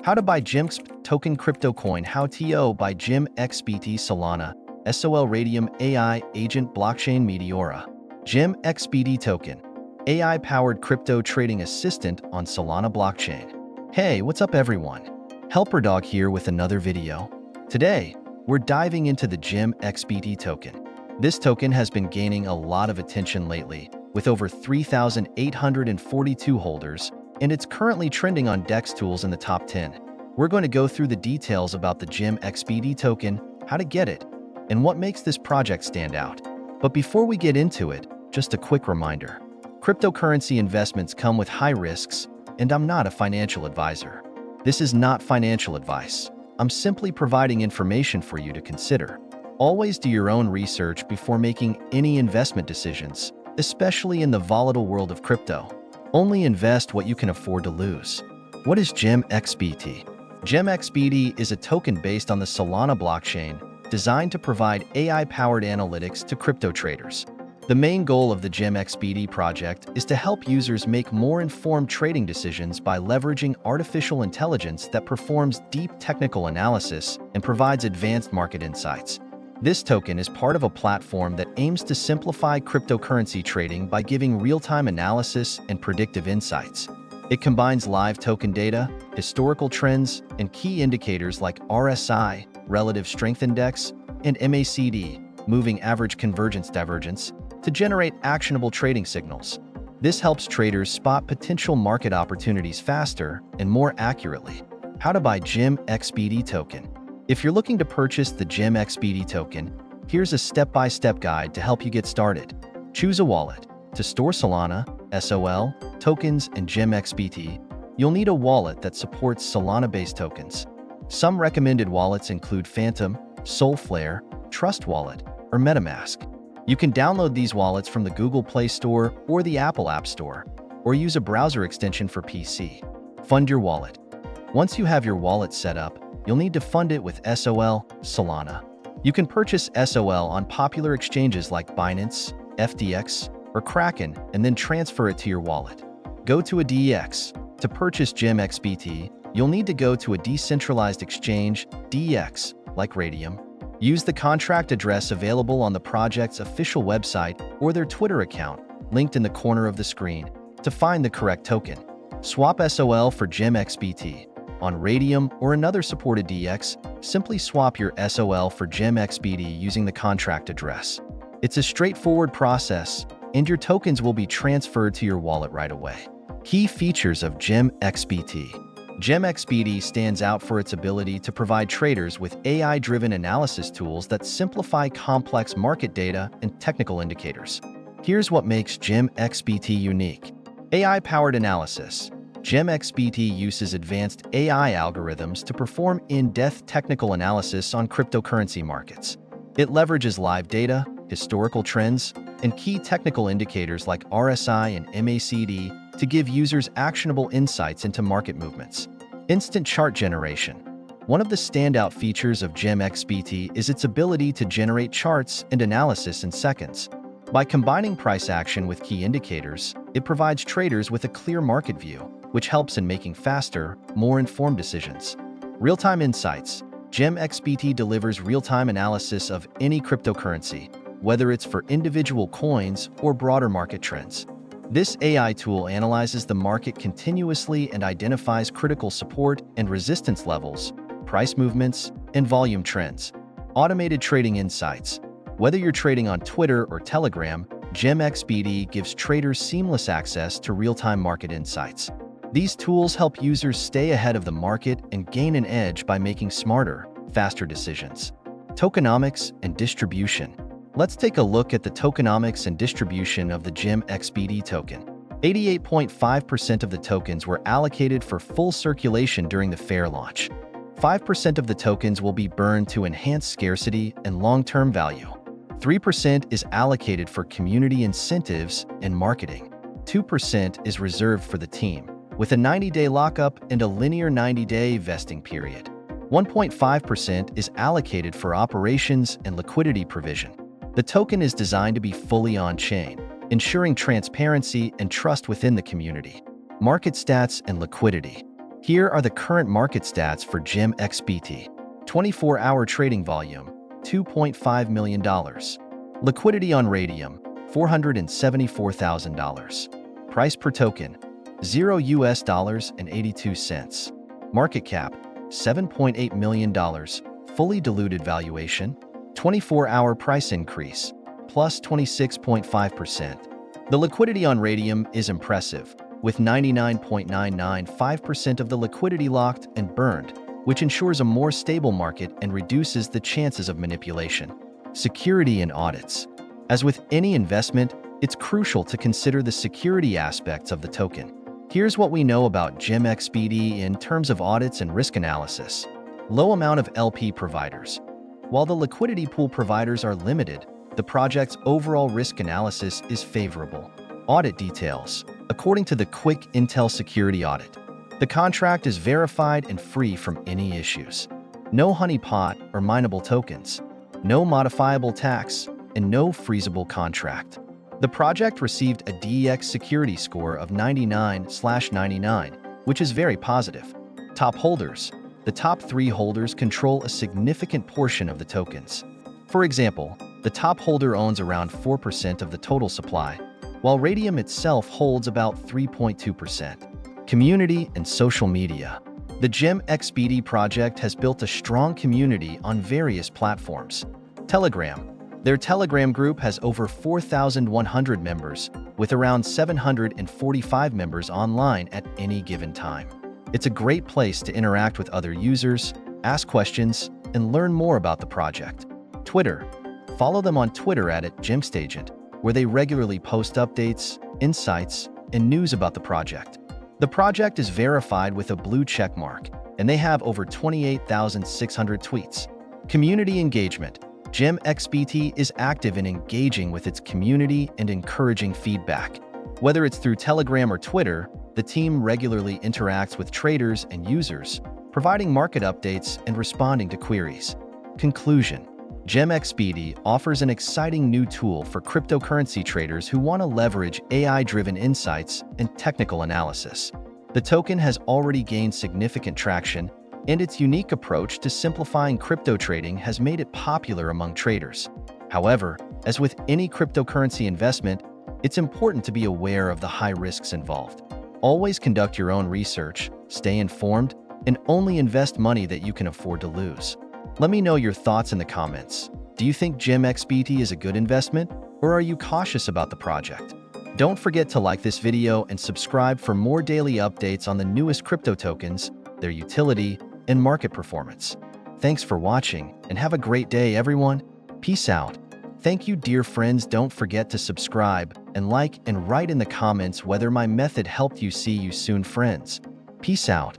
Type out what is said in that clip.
How to buy GEMXBT token crypto coin. How to buy GEMXBT Solana, SOL Raydium AI Agent Blockchain Meteora. GEMXBT token, AI-powered crypto trading assistant on Solana blockchain. Hey, what's up everyone? Helper Dog here with another video. Today, we're diving into the GEMXBT token. This token has been gaining a lot of attention lately, with over 3,842 holders, and it's currently trending on DEX tools in the top 10. We're going to go through the details about the GEMXBT token, how to get it, and what makes this project stand out. But before we get into it, just a quick reminder. Cryptocurrency investments come with high risks, and I'm not a financial advisor. This is not financial advice. I'm simply providing information for you to consider. Always do your own research before making any investment decisions, especially in the volatile world of crypto. Only invest what you can afford to lose. What is GEMXBT? GEMXBT is a token based on the Solana blockchain designed to provide AI-powered analytics to crypto traders. The main goal of the GEMXBT project is to help users make more informed trading decisions by leveraging artificial intelligence that performs deep technical analysis and provides advanced market insights. This token is part of a platform that aims to simplify cryptocurrency trading by giving real-time analysis and predictive insights. It combines live token data, historical trends, and key indicators like RSI, Relative Strength Index, and MACD, Moving Average Convergence Divergence, to generate actionable trading signals. This helps traders spot potential market opportunities faster and more accurately. How to buy GEMXBT token. If you're looking to purchase the GEMXBT token, here's a step-by-step guide to help you get started. Choose a wallet. To store Solana, SOL, tokens, and GEMXBT, you'll need a wallet that supports Solana-based tokens. Some recommended wallets include Phantom, Solflare, Trust Wallet, or MetaMask. You can download these wallets from the Google Play Store or the Apple App Store, or use a browser extension for PC. Fund your wallet. Once you have your wallet set up, you'll need to fund it with SOL, Solana. You can purchase SOL on popular exchanges like Binance, FTX, or Kraken, and then transfer it to your wallet. Go to a DEX. To purchase GEMXBT, you'll need to go to a decentralized exchange, DEX, like Raydium. Use the contract address available on the project's official website or their Twitter account, linked in the corner of the screen, to find the correct token. Swap SOL for GEMXBT. On Raydium or another supported DEX, simply swap your SOL for GEMXBT using the contract address. It's a straightforward process, and your tokens will be transferred to your wallet right away. Key features of GEMXBT. GEMXBT stands out for its ability to provide traders with AI-driven analysis tools that simplify complex market data and technical indicators. Here's what makes GEMXBT unique. AI-powered analysis. GEMXBT uses advanced AI algorithms to perform in-depth technical analysis on cryptocurrency markets. It leverages live data, historical trends, and key technical indicators like RSI and MACD to give users actionable insights into market movements. Instant chart generation. One of the standout features of GEMXBT is its ability to generate charts and analysis in seconds. By combining price action with key indicators, it provides traders with a clear market view, which helps in making faster, more informed decisions. Real-time insights. GEMXBT delivers real-time analysis of any cryptocurrency, whether it's for individual coins or broader market trends. This AI tool analyzes the market continuously and identifies critical support and resistance levels, price movements, and volume trends. Automated trading insights. Whether you're trading on Twitter or Telegram, GEMXBT gives traders seamless access to real-time market insights. These tools help users stay ahead of the market and gain an edge by making smarter, faster decisions. Tokenomics and distribution. Let's take a look at the tokenomics and distribution of the GEMXBT token. 88.5% of the tokens were allocated for full circulation during the fair launch. 5% of the tokens will be burned to enhance scarcity and long-term value. 3% is allocated for community incentives and marketing. 2% is reserved for the team, with a 90-day lockup and a linear 90-day vesting period. 1.5% is allocated for operations and liquidity provision. The token is designed to be fully on-chain, ensuring transparency and trust within the community. Market stats and liquidity. Here are the current market stats for GEMXBT. 24-hour trading volume, $2.5 million. Liquidity on Raydium, $474,000. Price per token, $0.82. Market cap, $7.8 million. Fully diluted valuation, 24-hour price increase, plus 26.5%. The liquidity on Raydium is impressive, with 99.995% of the liquidity locked and burned, which ensures a more stable market and reduces the chances of manipulation. Security and audits. As with any investment, it's crucial to consider the security aspects of the token. Here's what we know about GEMXBT in terms of audits and risk analysis. Low amount of LP providers. While the liquidity pool providers are limited, the project's overall risk analysis is favorable. Audit details. According to the Quick Intel Security Audit, the contract is verified and free from any issues. No honeypot or mineable tokens, no modifiable tax, and no freezable contract. The project received a DEX security score of 99/99, which is very positive. Top holders. The top 3 holders control a significant portion of the tokens. For example, the top holder owns around 4% of the total supply, while Raydium itself holds about 3.2%. Community and social media. The GEMXBT project has built a strong community on various platforms. Telegram. Their Telegram group has over 4,100 members, with around 745 members online at any given time. It's a great place to interact with other users, ask questions, and learn more about the project. Twitter. Follow them on Twitter at GEMXBT, where they regularly post updates, insights, and news about the project. The project is verified with a blue check mark, and they have over 28,600 tweets. Community engagement. GEMXBT is active in engaging with its community and encouraging feedback. Whether it's through Telegram or Twitter, the team regularly interacts with traders and users, providing market updates and responding to queries. Conclusion. GEMXBT offers an exciting new tool for cryptocurrency traders who want to leverage AI-driven insights and technical analysis. The token has already gained significant traction, and its unique approach to simplifying crypto trading has made it popular among traders. However, as with any cryptocurrency investment, it's important to be aware of the high risks involved. Always conduct your own research, stay informed, and only invest money that you can afford to lose. Let me know your thoughts in the comments. Do you think GEMXBT is a good investment, or are you cautious about the project? Don't forget to like this video and subscribe for more daily updates on the newest crypto tokens, their utility, and market performance. Thanks for watching, and have a great day, everyone. Peace out. Thank you, dear friends. Don't forget to subscribe and like and write in the comments whether my method helped you. See you soon, friends. Peace out.